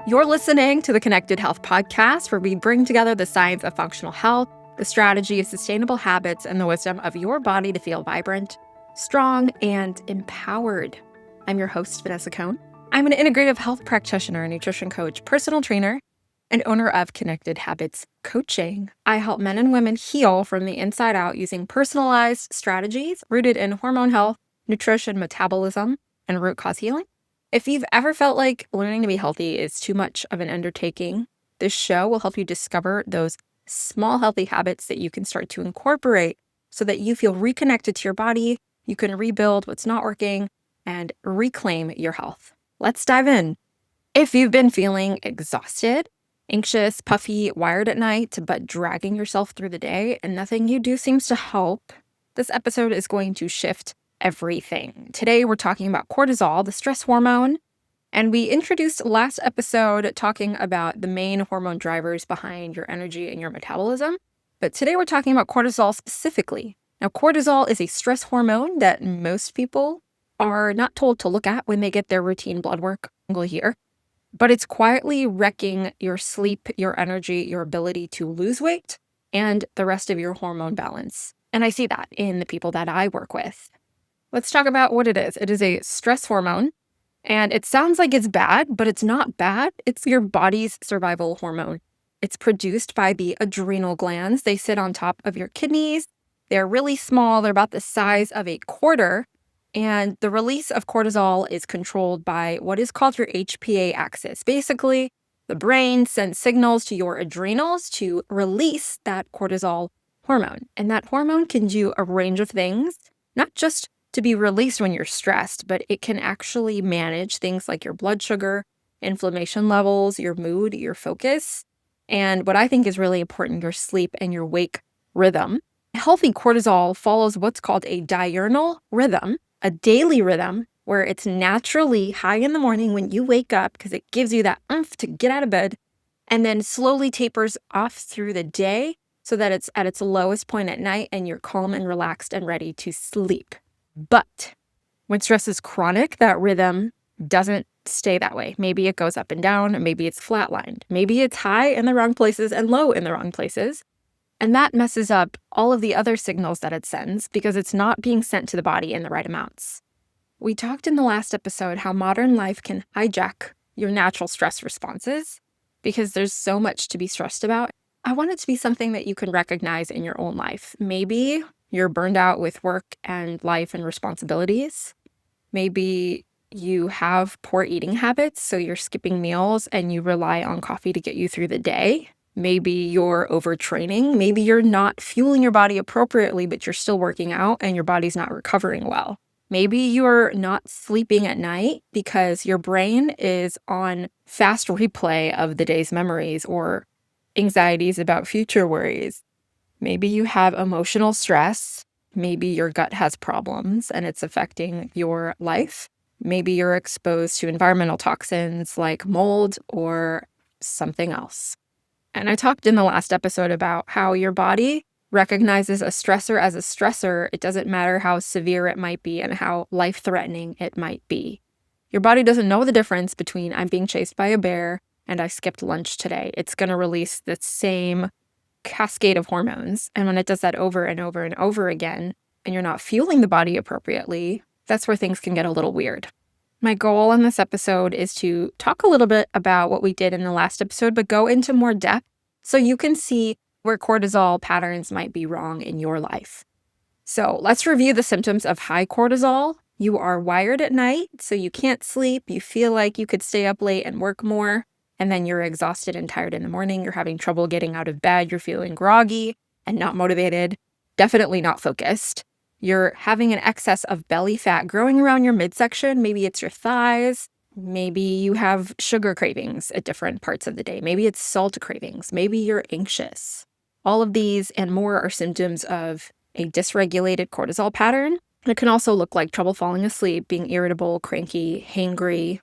You're listening to the Connected Health Podcast, where we bring together the science of functional health, the strategy of sustainable habits, and the wisdom of your body to feel vibrant, strong, and empowered. I'm your host, Vanessa. I'm an integrative health practitioner, nutrition coach, personal trainer, and owner of Connected Habits Coaching. I help men and women heal from the inside out using personalized strategies rooted in hormone health, nutrition, metabolism, and root cause healing. If you've ever felt like learning to be healthy is too much of an undertaking, this show will help you discover those small healthy habits that you can start to incorporate so that you feel reconnected to your body, you can rebuild what's not working, and reclaim your health. Let's dive in. If you've been feeling exhausted, anxious, puffy, wired at night, but dragging yourself through the day and nothing you do seems to help, this episode is going to shift everything. Today, we're talking about cortisol, the stress hormone, and we introduced last episode talking about the main hormone drivers behind your energy and your metabolism. But today, we're talking about cortisol specifically. Now, cortisol is a stress hormone that most people are not told to look at when they get their routine blood work single year, but it's quietly wrecking your sleep, your energy, your ability to lose weight, and the rest of your hormone balance. And I see that in the people that I work with. Let's talk about what it is. It is a stress hormone, and it sounds like it's bad, but it's not bad. It's your body's survival hormone. It's produced by the adrenal glands. They sit on top of your kidneys. They're really small. They're about the size of a quarter, and the release of cortisol is controlled by what is called your HPA axis. Basically, the brain sends signals to your adrenals to release that cortisol hormone, and that hormone can do a range of things, not just to be released when you're stressed, but it can actually manage things like your blood sugar, inflammation levels, your mood, your focus, and what I think is really important, your sleep and your wake rhythm. Healthy cortisol follows what's called a diurnal rhythm, a daily rhythm, where it's naturally high in the morning when you wake up because it gives you that oomph to get out of bed, and then slowly tapers off through the day so that it's at its lowest point at night and you're calm and relaxed and ready to sleep. But when stress is chronic, that rhythm doesn't stay that way. Maybe it goes up and down, maybe it's flatlined, maybe it's high in the wrong places and low in the wrong places. And that messes up all of the other signals that it sends because it's not being sent to the body in the right amounts. We talked in the last episode how modern life can hijack your natural stress responses because there's so much to be stressed about. I want it to be something that you can recognize in your own life. Maybe you're burned out with work and life and responsibilities. Maybe you have poor eating habits, so you're skipping meals and you rely on coffee to get you through the day. Maybe you're overtraining. Maybe you're not fueling your body appropriately, but you're still working out and your body's not recovering well. Maybe you're not sleeping at night because your brain is on fast replay of the day's memories or anxieties about future worries. Maybe you have emotional stress. Maybe your gut has problems and it's affecting your life. Maybe you're exposed to environmental toxins like mold or something else. And I talked in the last episode about how your body recognizes a stressor as a stressor. It doesn't matter how severe it might be and how life-threatening it might be. Your body doesn't know the difference between I'm being chased by a bear and I skipped lunch today. It's going to release the same cascade of hormones. And when it does that over and over and over again, and you're not fueling the body appropriately, that's where things can get a little weird. My goal in this episode is to talk a little bit about what we did in the last episode, but go into more depth so you can see where cortisol patterns might be wrong in your life. So let's review the symptoms of high cortisol. You are wired at night, so you can't sleep. You feel like you could stay up late and work more. And then you're exhausted and tired in the morning. You're having trouble getting out of bed. You're feeling groggy and not motivated, definitely not focused. You're having an excess of belly fat growing around your midsection. Maybe it's your thighs. Maybe you have sugar cravings at different parts of the day. Maybe it's salt cravings. Maybe you're anxious. All of these and more are symptoms of a dysregulated cortisol pattern. It can also look like trouble falling asleep, being irritable, cranky, hangry.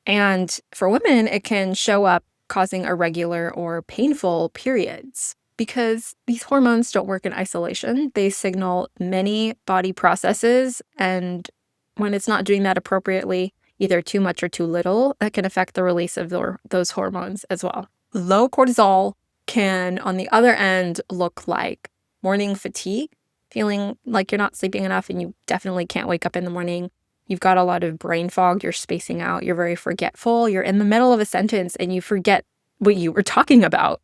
And for women, it can show up causing irregular or painful periods because these hormones don't work in isolation. They signal many body processes, and when it's not doing that appropriately, either too much or too little, that can affect the release of those hormones as well. Low cortisol can, on the other end, look like morning fatigue, feeling like you're not sleeping enough and you definitely can't wake up in the morning. You've got a lot of brain fog, you're spacing out, you're very forgetful, you're in the middle of a sentence and you forget what you were talking about.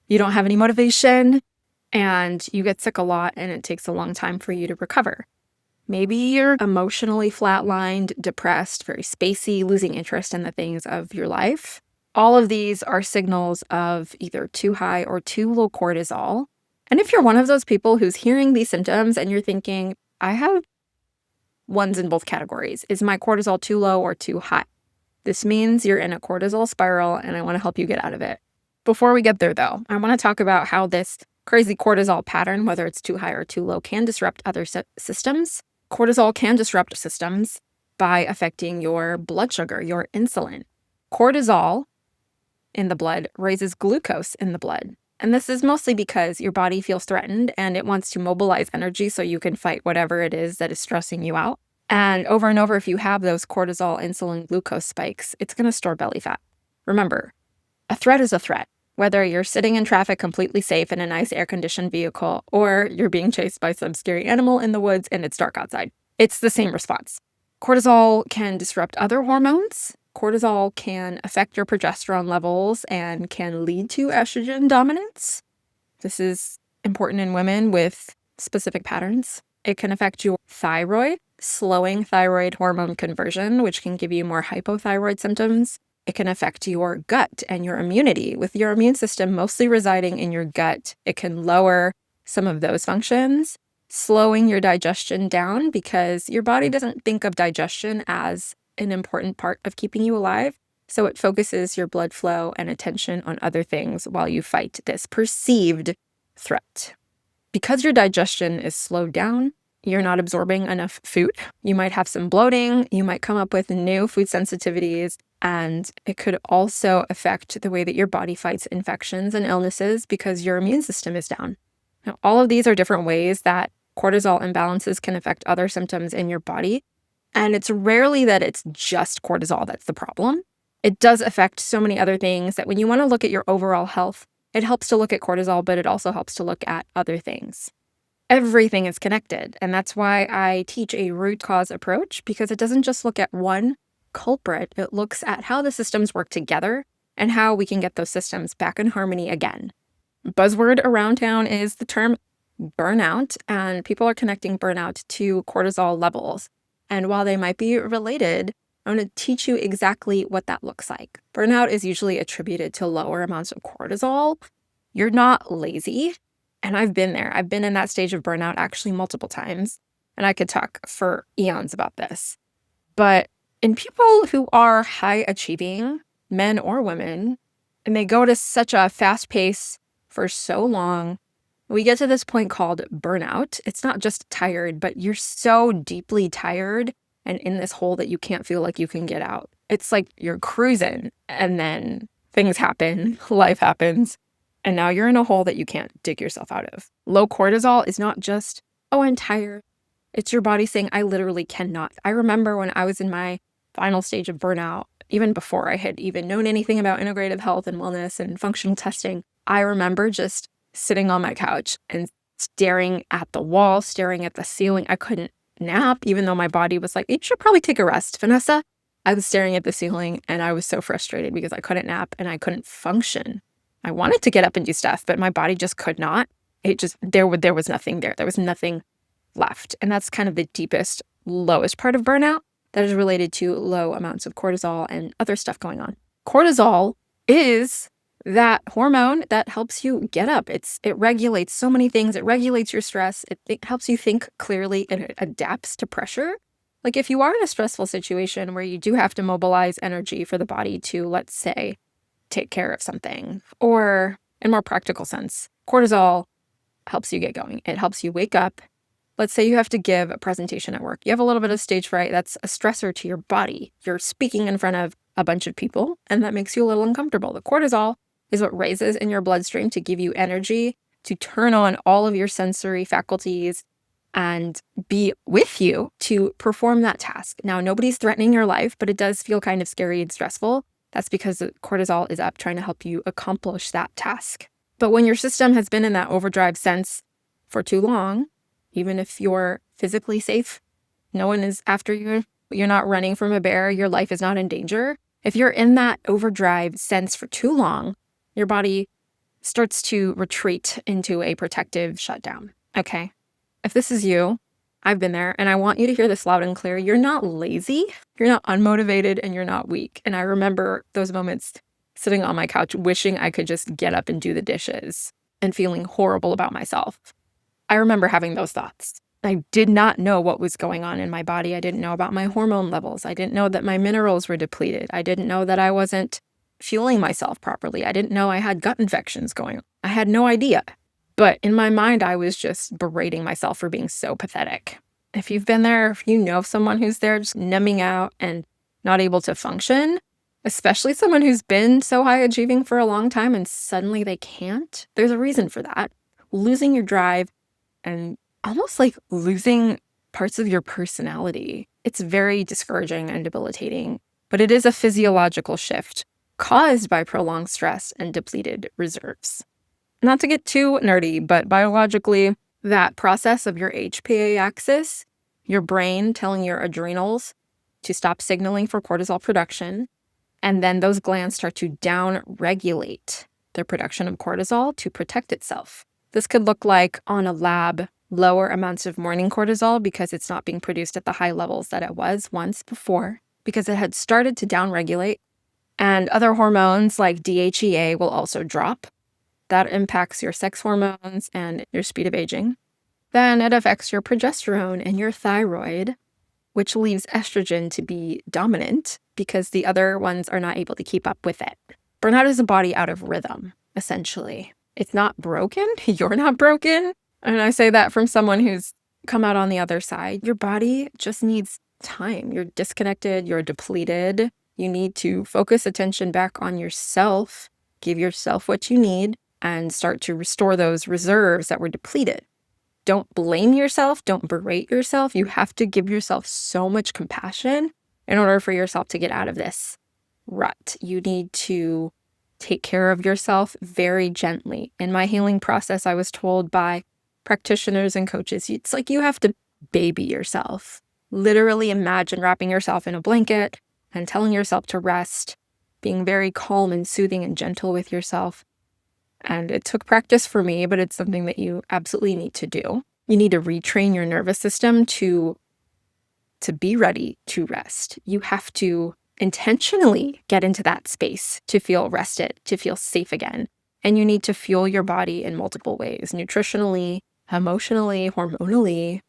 You don't have any motivation and you get sick a lot and it takes a long time for you to recover. Maybe you're emotionally flatlined, depressed, very spacey, losing interest in the things of your life. All of these are signals of either too high or too low cortisol. And if you're one of those people who's hearing these symptoms and you're thinking, I have ones in both categories. Is my cortisol too low or too high? This means you're in a cortisol spiral and I want to help you get out of it. Before we get there though, I want to talk about how this crazy cortisol pattern, whether it's too high or too low, can disrupt other systems. Cortisol can disrupt systems by affecting your blood sugar, your insulin. Cortisol in the blood raises glucose in the blood. And this is mostly because your body feels threatened and it wants to mobilize energy so you can fight whatever it is that is stressing you out. And over, if you have those cortisol, insulin, glucose spikes, it's going to store belly fat. Remember, a threat is a threat. Whether you're sitting in traffic completely safe in a nice air-conditioned vehicle or you're being chased by some scary animal in the woods and it's dark outside, it's the same response. Cortisol can disrupt other hormones. Cortisol can affect your progesterone levels and can lead to estrogen dominance. This is important in women with specific patterns. It can affect your thyroid, slowing thyroid hormone conversion, which can give you more hypothyroid symptoms. It can affect your gut and your immunity. With your immune system mostly residing in your gut, it can lower some of those functions, slowing your digestion down because your body doesn't think of digestion as an important part of keeping you alive. So it focuses your blood flow and attention on other things while you fight this perceived threat. Because your digestion is slowed down, you're not absorbing enough food. You might have some bloating. You might come up with new food sensitivities. And it could also affect the way that your body fights infections and illnesses because your immune system is down. Now, all of these are different ways that cortisol imbalances can affect other symptoms in your body. And it's rarely that it's just cortisol that's the problem. It does affect so many other things that when you want to look at your overall health, it helps to look at cortisol, but it also helps to look at other things. Everything is connected. And that's why I teach a root cause approach, because it doesn't just look at one culprit. It looks at how the systems work together and how we can get those systems back in harmony again. Buzzword around town is the term burnout, and people are connecting burnout to cortisol levels. And while they might be related, I'm going to teach you exactly what that looks like. Burnout is usually attributed to lower amounts of cortisol. You're not lazy. And I've been there. I've been in that stage of burnout actually multiple times. And I could talk for eons about this. But in people who are high achieving, men or women, and they go to such a fast pace for so long, we get to this point called burnout. It's not just tired, but you're so deeply tired and in this hole that you can't feel like you can get out. It's like you're cruising and then things happen, life happens, and now you're in a hole that you can't dig yourself out of. Low cortisol is not just, oh, I'm tired. It's your body saying, I literally cannot. I remember when I was in my final stage of burnout, even before I had even known anything about integrative health and wellness and functional testing, I remember just sitting on my couch and staring at the wall, staring at the ceiling. I couldn't nap, even though my body was like, you should probably take a rest, Vanessa. I was staring at the ceiling and I was so frustrated because I couldn't nap and I couldn't function. I wanted to get up and do stuff, but my body just could not. There was nothing there. There was nothing left. And that's kind of the deepest, lowest part of burnout that is related to low amounts of cortisol and other stuff going on. Cortisol is that hormone that helps you get up. It regulates so many things. It regulates your stress. It helps you think clearly and it adapts to pressure. Like if you are in a stressful situation where you do have to mobilize energy for the body to, let's say, take care of something, or in more practical sense, cortisol helps you get going. It helps you wake up. Let's say you have to give a presentation at work. You have a little bit of stage fright. That's a stressor to your body. You're speaking in front of a bunch of people, and that makes you a little uncomfortable. The cortisol is what raises in your bloodstream to give you energy, to turn on all of your sensory faculties, and be with you to perform that task. Now, nobody's threatening your life, but it does feel kind of scary and stressful. That's because the cortisol is up trying to help you accomplish that task. But when your system has been in that overdrive sense for too long, even if you're physically safe, no one is after you, you're not running from a bear, your life is not in danger. If you're in that overdrive sense for too long, your body starts to retreat into a protective shutdown. Okay. If this is you, I've been there, and I want you to hear this loud and clear. You're not lazy, you're not unmotivated, and you're not weak. And I remember those moments sitting on my couch wishing I could just get up and do the dishes and feeling horrible about myself. I remember having those thoughts. I did not know what was going on in my body. I didn't know about my hormone levels. I didn't know that my minerals were depleted. I didn't know that I wasn't fueling myself properly. I didn't know I had gut infections going on. I had no idea. But in my mind, I was just berating myself for being so pathetic. If you've been there, if you know someone who's there just numbing out and not able to function, especially someone who's been so high achieving for a long time and suddenly they can't, there's a reason for that. Losing your drive and almost like losing parts of your personality. It's very discouraging and debilitating, but it is a physiological shift caused by prolonged stress and depleted reserves. Not to get too nerdy, but biologically, that process of your HPA axis, your brain telling your adrenals to stop signaling for cortisol production, and then those glands start to down-regulate their production of cortisol to protect itself. This could look like on a lab, lower amounts of morning cortisol because it's not being produced at the high levels that it was once before, because it had started to downregulate. And other hormones like DHEA will also drop. That impacts your sex hormones and your speed of aging. Then it affects your progesterone and your thyroid, which leaves estrogen to be dominant because the other ones are not able to keep up with it. Burnout is a body out of rhythm, essentially. It's not broken. You're not broken. And I say that from someone who's come out on the other side. Your body just needs time. You're disconnected. You're depleted. You need to focus attention back on yourself, give yourself what you need, and start to restore those reserves that were depleted. Don't blame yourself. Don't berate yourself. You have to give yourself so much compassion in order for yourself to get out of this rut. You need to take care of yourself very gently. In my healing process, I was told by practitioners and coaches, it's like you have to baby yourself. Literally imagine wrapping yourself in a blanket and telling yourself to rest, being very calm and soothing and gentle with yourself. And it took practice for me, but it's something that you absolutely need to do. You need to retrain your nervous system to be ready to rest. You have to intentionally get into that space to feel rested, to feel safe again. And you need to fuel your body in multiple ways, nutritionally, emotionally, hormonally.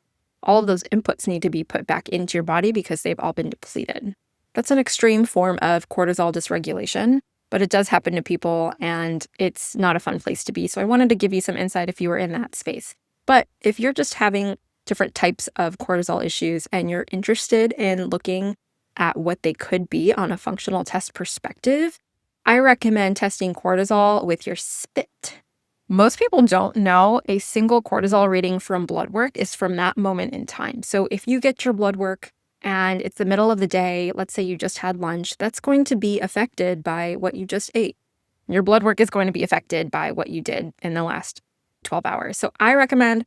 All of those inputs need to be put back into your body because they've all been depleted. That's an extreme form of cortisol dysregulation, but it does happen to people and it's not a fun place to be. So I wanted to give you some insight if you were in that space. But if you're just having different types of cortisol issues and you're interested in looking at what they could be on a functional test perspective, I recommend testing cortisol with your spit. Most people don't know a single cortisol reading from blood work is from that moment in time. So if you get your blood work and it's the middle of the day, let's say you just had lunch, that's going to be affected by what you just ate. Your blood work is going to be affected by what you did in the last 12 hours. So I recommend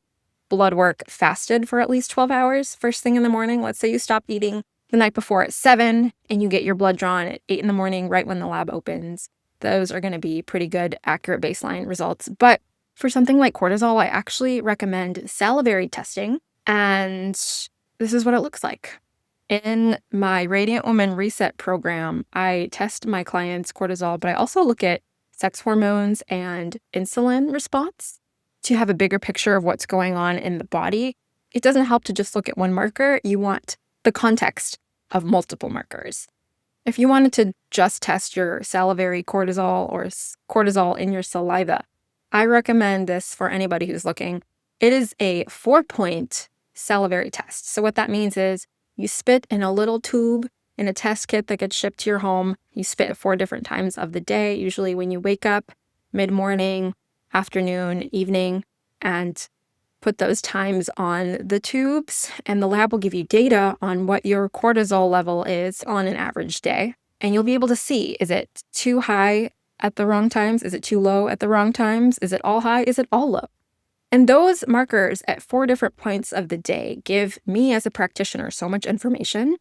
blood work fasted for at least 12 hours first thing in the morning. Let's say you stop eating the night before at 7 and you get your blood drawn at 8 in the morning right when the lab opens. Those are going to be pretty good, accurate baseline results. But for something like cortisol, I actually recommend salivary testing. And this is what it looks like. In my Radiant Woman Reset program, I test my clients' cortisol, but I also look at sex hormones and insulin response to have a bigger picture of what's going on in the body. It doesn't help to just look at one marker. You want the context of multiple markers. If you wanted to just test your salivary cortisol or cortisol in your saliva, I recommend this for anybody who's looking. It is a 4-point salivary test. So what that means is you spit in a little tube in a test kit that gets shipped to your home. You spit at 4 different times of the day, usually when you wake up, mid-morning, afternoon, evening, and put those times on the tubes, and the lab will give you data on what your cortisol level is on an average day. And you'll be able to see, is it too high at the wrong times? Is it too low at the wrong times? Is it all high? Is it all low? And those markers at 4 different points of the day give me as a practitioner so much information,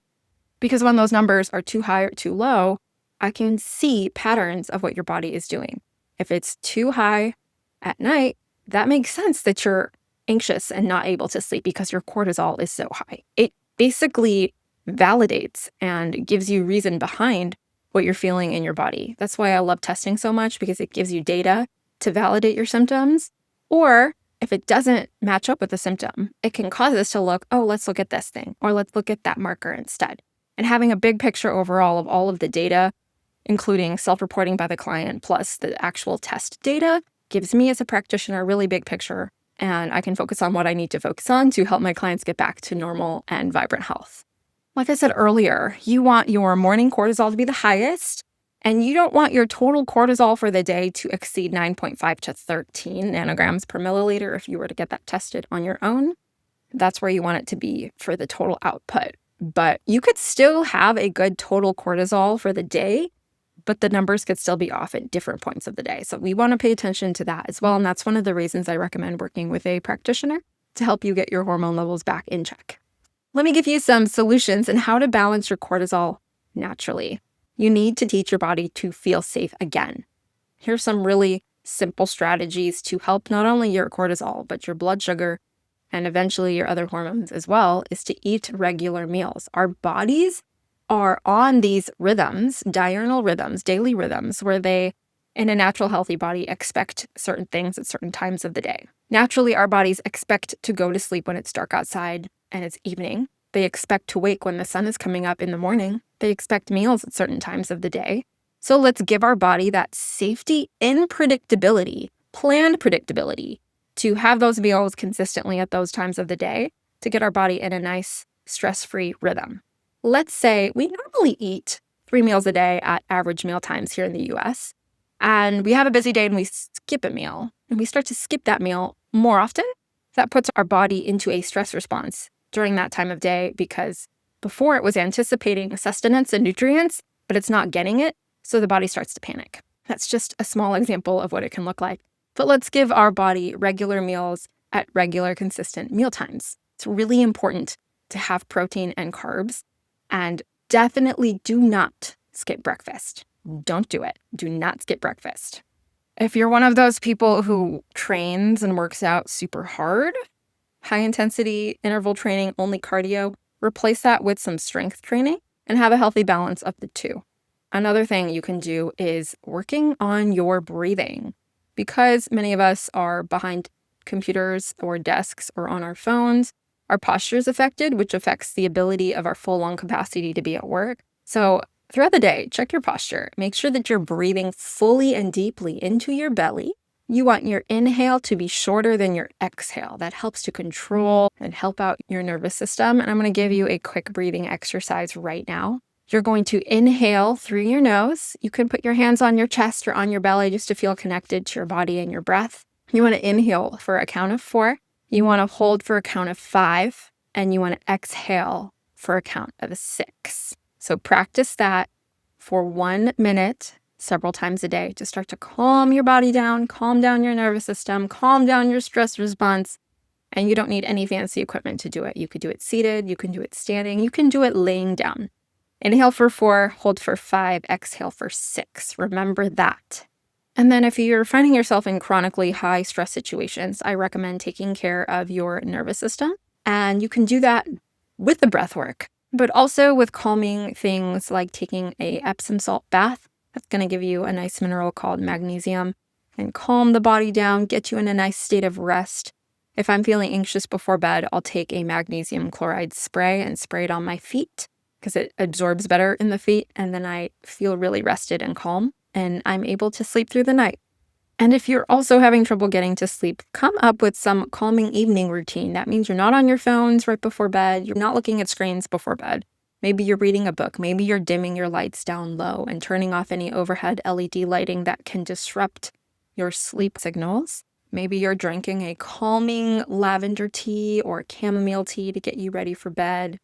because when those numbers are too high or too low, I can see patterns of what your body is doing. If it's too high at night, that makes sense that you're anxious and not able to sleep because your cortisol is so high. It basically validates and gives you reason behind what you're feeling in your body. That's why I love testing so much, because it gives you data to validate your symptoms. Or if it doesn't match up with the symptom, it can cause us to look, oh, let's look at this thing, or let's look at that marker instead. And having a big picture overall of all of the data, including self-reporting by the client plus the actual test data, gives me as a practitioner a really big picture, and I can focus on what I need to focus on to help my clients get back to normal and vibrant health. Like I said earlier, you want your morning cortisol to be the highest, and you don't want your total cortisol for the day to exceed 9.5 to 13 nanograms per milliliter if you were to get that tested on your own. That's where you want it to be for the total output. But you could still have a good total cortisol for the day, but the numbers could still be off at different points of the day. So we want to pay attention to that as well. And that's one of the reasons I recommend working with a practitioner to help you get your hormone levels back in check. Let me give you some solutions on how to balance your cortisol naturally. You need to teach your body to feel safe again. Here's some really simple strategies to help not only your cortisol, but your blood sugar and eventually your other hormones as well, is to eat regular meals. Our bodies are on these rhythms, diurnal rhythms, daily rhythms, where they, in a natural, healthy body, expect certain things at certain times of the day. Naturally, our bodies expect to go to sleep when it's dark outside and it's evening. They expect to wake when the sun is coming up in the morning. They expect meals at certain times of the day. So let's give our body that safety in predictability, planned predictability, to have those meals consistently at those times of the day to get our body in a nice, stress-free rhythm. Let's say we normally eat 3 meals a day at average meal times here in the US, and we have a busy day and we skip a meal, and we start to skip that meal more often. That puts our body into a stress response during that time of day, because before it was anticipating sustenance and nutrients, but it's not getting it, so the body starts to panic. That's just a small example of what it can look like. But let's give our body regular meals at regular, consistent meal times. It's really important to have protein and carbs. And definitely do not skip breakfast. Don't do it. Do not skip breakfast. If you're one of those people who trains and works out super hard, high intensity interval training, only cardio, replace that with some strength training and have a healthy balance of the two. Another thing you can do is working on your breathing. Because many of us are behind computers or desks or on our phones, our posture is affected, which affects the ability of our full lung capacity to be at work. So throughout the day, check your posture. Make sure that you're breathing fully and deeply into your belly. You want your inhale to be shorter than your exhale. That helps to control and help out your nervous system. And I'm going to give you a quick breathing exercise right now. You're going to inhale through your nose. You can put your hands on your chest or on your belly just to feel connected to your body and your breath. You want to inhale for a count of 4. You want to hold for a count of 5, and you want to exhale for a count of 6. So practice that for 1 minute several times a day to start to calm your body down, calm down your nervous system, calm down your stress response. And you don't need any fancy equipment to do it. You could do it seated, you can do it standing, you can do it laying down. Inhale for 4, hold for 5, exhale for 6. Remember that. And then if you're finding yourself in chronically high stress situations, I recommend taking care of your nervous system. And you can do that with the breath work, but also with calming things like taking a Epsom salt bath. That's going to give you a nice mineral called magnesium and calm the body down, get you in a nice state of rest. If I'm feeling anxious before bed, I'll take a magnesium chloride spray and spray it on my feet because it absorbs better in the feet. And then I feel really rested and calm, and I'm able to sleep through the night. And if you're also having trouble getting to sleep, come up with some calming evening routine. That means you're not on your phones right before bed. You're not looking at screens before bed. Maybe you're reading a book. Maybe you're dimming your lights down low and turning off any overhead LED lighting that can disrupt your sleep signals. Maybe you're drinking a calming lavender tea or chamomile tea to get you ready for bed,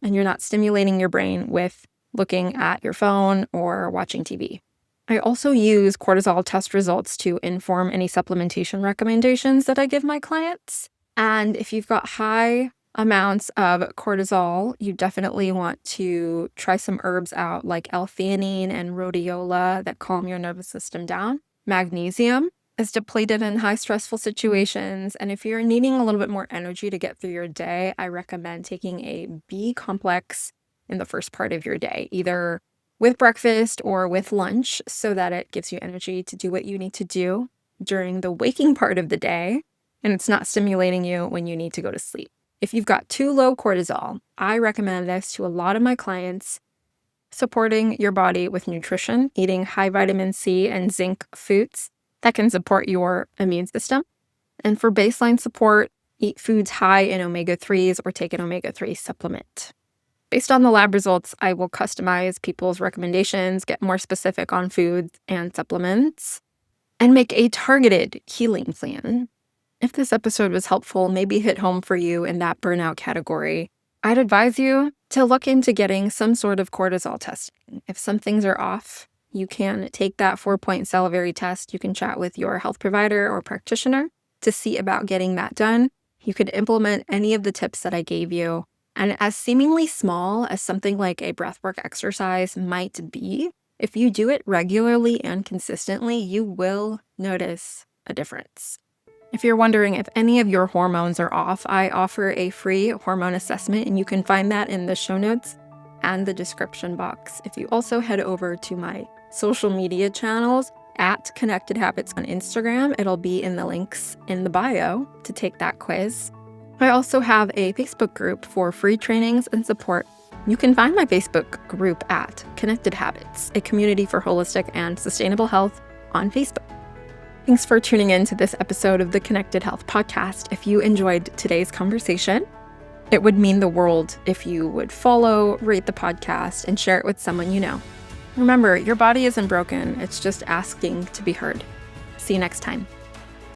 and you're not stimulating your brain with looking at your phone or watching TV. I also use cortisol test results to inform any supplementation recommendations that I give my clients. And if you've got high amounts of cortisol, you definitely want to try some herbs out like L-theanine and rhodiola that calm your nervous system down. Magnesium is depleted in high stressful situations. And if you're needing a little bit more energy to get through your day, I recommend taking a B complex in the first part of your day, either with breakfast or with lunch, so that it gives you energy to do what you need to do during the waking part of the day, and it's not stimulating you when you need to go to sleep. If you've got too low cortisol, I recommend this to a lot of my clients, supporting your body with nutrition, eating high vitamin C and zinc foods that can support your immune system. And for baseline support, eat foods high in omega-3s or take an omega-3 supplement. Based on the lab results, I will customize people's recommendations, get more specific on foods and supplements, and make a targeted healing plan. If this episode was helpful, maybe hit home for you in that burnout category, I'd advise you to look into getting some sort of cortisol testing. If some things are off, you can take that 4-point salivary test. You can chat with your health provider or practitioner to see about getting that done. You could implement any of the tips that I gave you. And as seemingly small as something like a breathwork exercise might be, if you do it regularly and consistently, you will notice a difference. If you're wondering if any of your hormones are off, I offer a free hormone assessment, and you can find that in the show notes and the description box. If you also head over to my social media channels at Connected Habits on Instagram, it'll be in the links in the bio to take that quiz. I also have a Facebook group for free trainings and support. You can find my Facebook group at Connected Habits, a community for holistic and sustainable health on Facebook. Thanks for tuning in to this episode of the Connected Health Podcast. If you enjoyed today's conversation, it would mean the world if you would follow, rate the podcast, and share it with someone you know. Remember, your body isn't broken. It's just asking to be heard. See you next time.